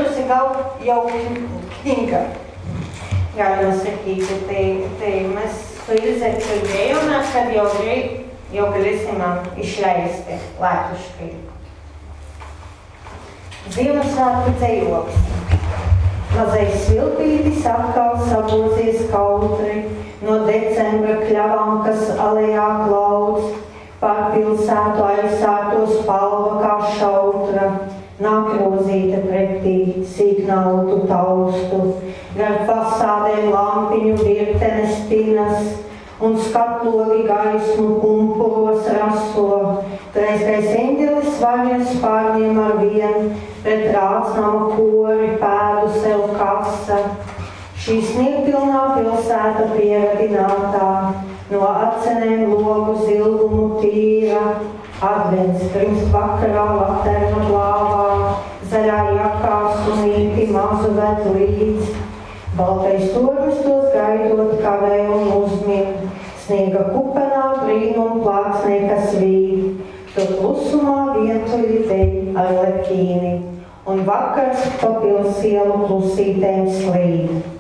aizvedusi jau kniga. Galima sakyti, tai mes su Ilze kalbėjome, kad jau galėsime išleisti latviškai. Ziemassvētku ceļoklis. Mazais vilpītis atkal sabozies kautri, no decembra kļavām, kas alejā klaudz, pār pilsētu aizsāto spalva kā šautra. Nāk rozīte pretī, sīknautu taustu, gar fasādēm lampiņu virtenes pinas, un skatlogi gaismu pumpuros raso. Traiskais eņģelis vaļas pārņem ar vien, pret rācnama kori pēdu sev kasa. Šī sniegpilnā pilsēta pieradinātā, no atcenēm logu zilgumu tīra, advents pirms vakarā laterna glāvā, zaļā jakā sunīti mazu ved līdz. Baltais tornis tos gaidot kavē un uzmir, sniega kupenā brīnum plāksnē, kas vīd, to klusumā vientuļi dej ar lekīni, un vakars pa pilsielu klusītēm slīd.